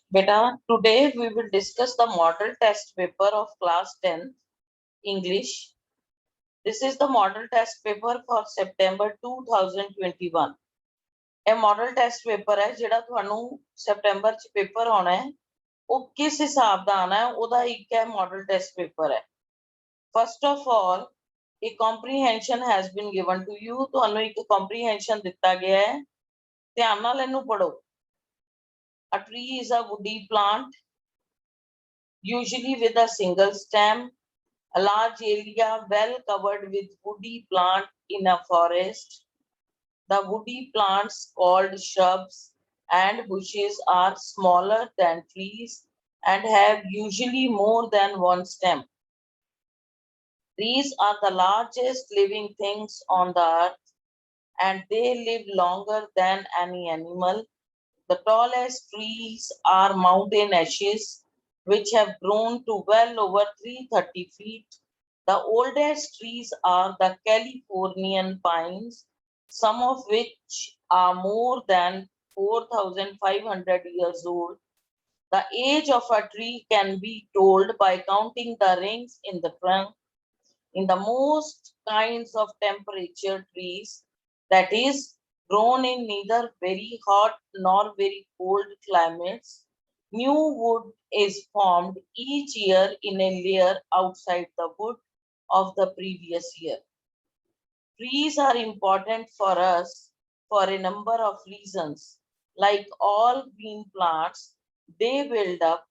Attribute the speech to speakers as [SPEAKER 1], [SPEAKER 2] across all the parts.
[SPEAKER 1] Beta, today we will discuss the model test paper of class 10 English. This is the model test paper for September 2021. ਇਹ model test paper ਹੈ ਜਿਹੜਾ ਤੁਹਾਨੂੰ ਸਤੰਬਰ ਚ paper ਆਉਣਾ ਹੈ ਉਹ ਕਿਸ ਹਿਸਾਬ ਦਾ ਆਣਾ ਹੈ ਉਹਦਾ ਇੱਕ ਹੈ model test paper ਹੈ. First of all, a comprehension has been given to you. ਤੁਹਾਨੂੰ ਇੱਕ comprehension ਦਿੱਤਾ ਗਿਆ ਹੈ. ਧਿਆਨ ਨਾਲ ਇਹਨੂੰ ਪੜੋ. A tree is a woody plant, usually with a single stem. A large area well covered with woody plant in a forest. The woody plants called shrubs and bushes are smaller than trees and have usually more than one stem. Trees are the largest living things on the earth and they live longer than any animal. The tallest trees are mountain ashes, which have grown to well over 330 feet. The oldest trees are the Californian pines, some of which are more than 4,500 years old. The age of a tree can be told by counting the rings in the trunk. In the most kinds of temperature trees, that is, grown in neither very hot nor very cold climates, new wood is formed each year in a layer outside the wood of the previous year. Trees are important for us for a number of reasons. Like all green plants, they build up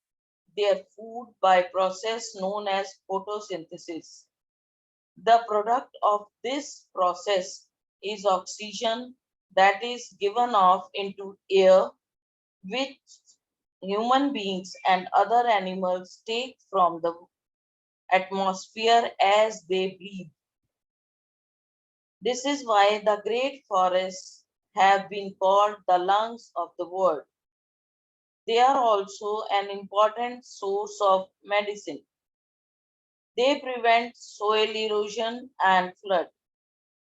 [SPEAKER 1] their food by process known as photosynthesis. The product of this process is oxygen that is given off into air, which human beings and other animals take from the atmosphere as they breathe. This is why the great forests have been called the lungs of the world. They are also an important source of medicine. They prevent soil erosion and flood.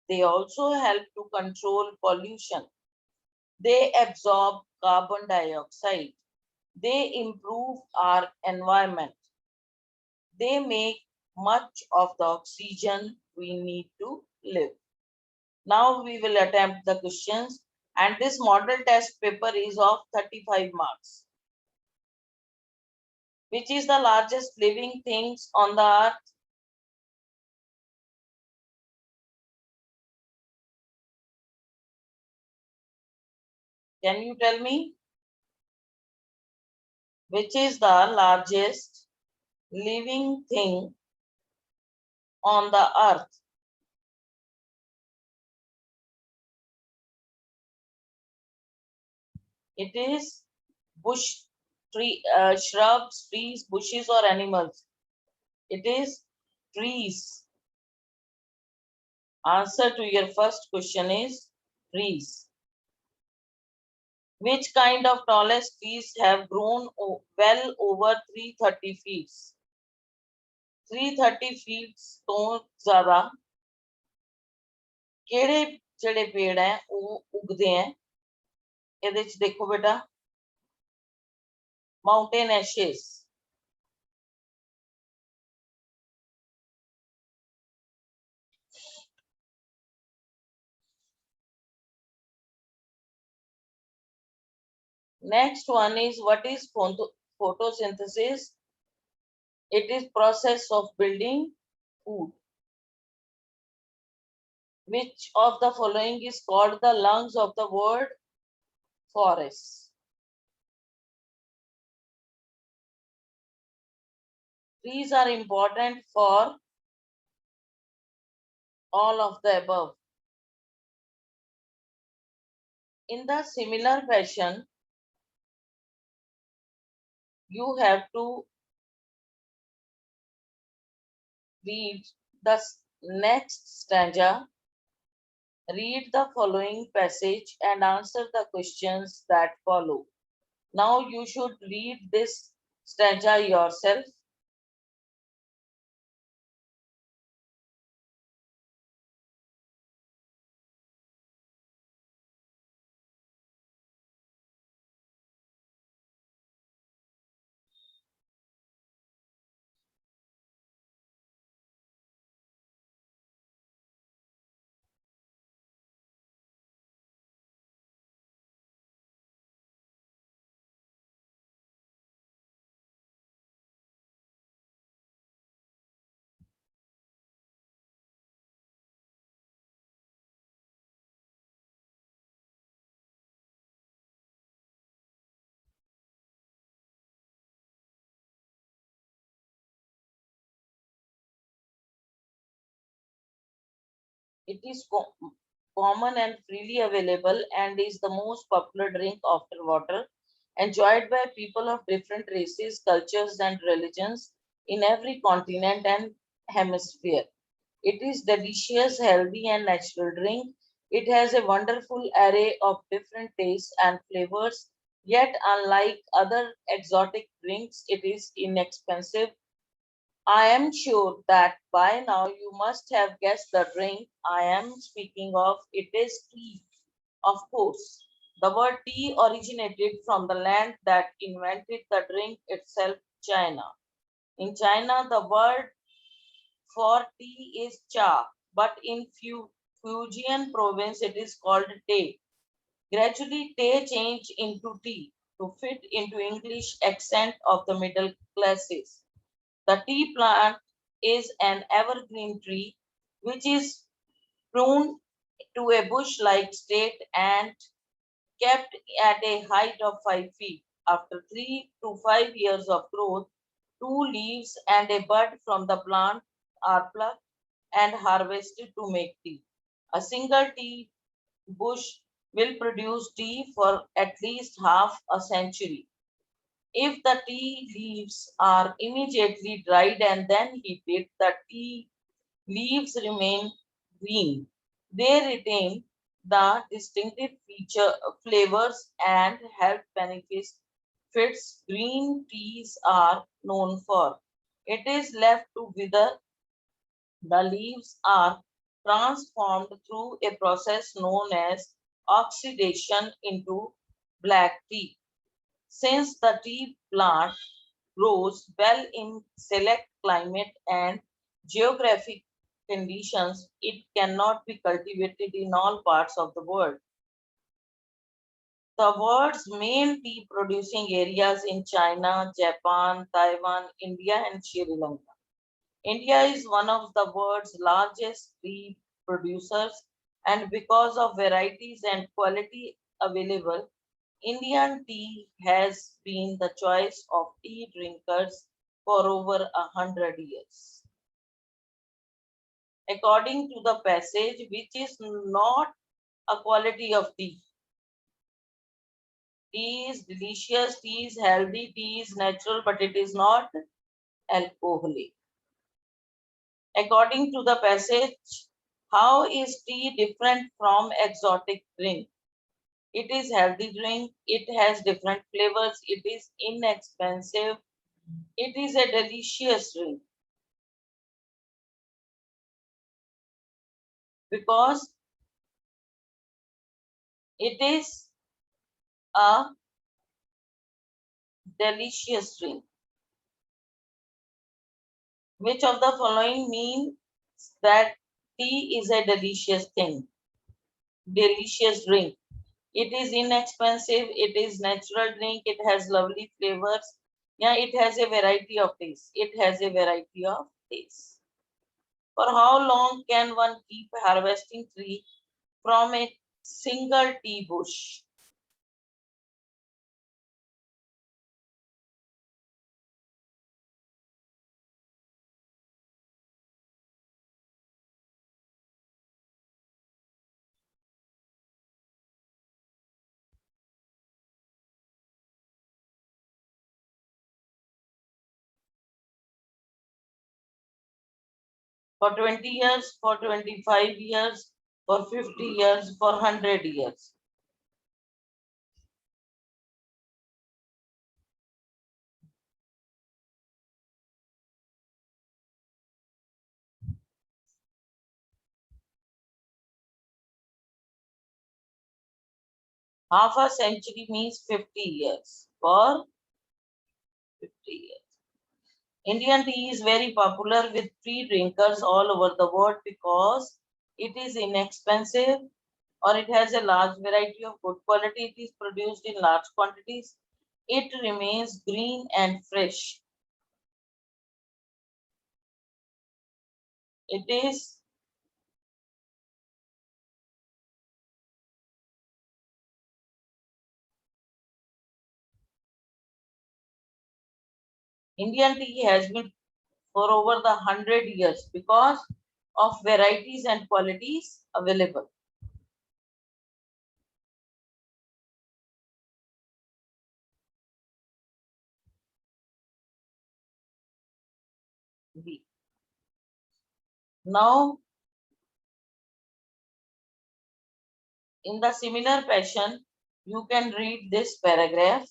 [SPEAKER 1] They also help to control pollution. They absorb carbon dioxide. They improve our environment. They make much of the oxygen we need to live. Now we will attempt the questions, and this model test paper is of 35 marks. Which is the largest living things on the earth? Can you tell me? Which is the largest living thing on the earth? It is bush, tree, shrubs, trees, bushes, or animals. It is trees. Answer to your first question is trees. Which kind of tallest trees have grown well over 330 feet? 330 feet ਤੋਂ ਜ਼ਿਆਦਾ ਕਿਹੜੇ ਜਿਹੜੇ ਪੇੜ ਹੈ ਉਹ ਉਗਦੇ ਹੈ ਇਹਦੇ ਚ ਦੇਖੋ ਬੇਟਾ mountain ਐਸ਼ੇਸ next one is what is photosynthesis? It is process of building food. Which of the following is called the lungs of the world? Forests. Trees are important for all of the above. In the similar fashion, you have to read the next stanza, read the following passage and answer the questions that follow. Now you should read this stanza yourself. It is common and freely available and is the most popular drink after water, enjoyed by people of different races, cultures, and religions in every continent and hemisphere. It is delicious, healthy, and natural drink. It has a wonderful array of different tastes and flavors. Yet, unlike other exotic drinks, it is inexpensive. I am sure that by now you must have guessed the drink I am speaking of. It is tea, of course. The word tea originated from the land that invented the drink itself, China. In China, the word for tea is cha, but in Fujian province it is called te. Gradually, te changed into tea to fit into English accent of the middle classes. The tea plant is an evergreen tree which is pruned to a bush-like state and kept at a height of 5 feet. After 3 to 5 years of growth, two leaves and a bud from the plant are plucked and harvested to make tea. A single tea bush will produce tea for at least half a century. If the tea leaves are immediately dried and then heated, the tea leaves remain green. They retain the distinctive flavors and health benefits green teas are known for. It is left to wither. The leaves are transformed through a process known as oxidation into black tea. Since the tea plant grows well in select climate and geographic conditions, it cannot be cultivated in all parts of the world. The world's main tea producing areas in China, Japan, Taiwan, India, and Sri Lanka. India is one of the world's largest tea producers, and because of varieties and quality available, Indian tea has been the choice of tea drinkers for over 100 years. According to the passage, which is not a quality of tea. Tea is delicious, tea is healthy, tea is natural, but it is not alcoholic. According to the passage, how is tea different from exotic drink? It is healthy drink, it has different flavors, it is inexpensive, it is a delicious drink because it is a delicious drink. Which of the following means that tea is a delicious thing, delicious drink? It is inexpensive, it is natural drink, it has lovely flavors. Yeah, it has a variety of taste. It has a variety of taste. For how long can one keep harvesting tea from a single tea bush? For 20 years, for 25 years, for 50 years, for 100 years. Half a century means 50 years. For 50 years. Indian tea is very popular with tea drinkers all over the world because it is inexpensive or it has a large variety of good quality. It is produced in large quantities. It remains green and fresh. It is Indian tea has been for over the 100 years because of varieties and qualities available. B. Now, in the similar fashion, you can read this paragraph.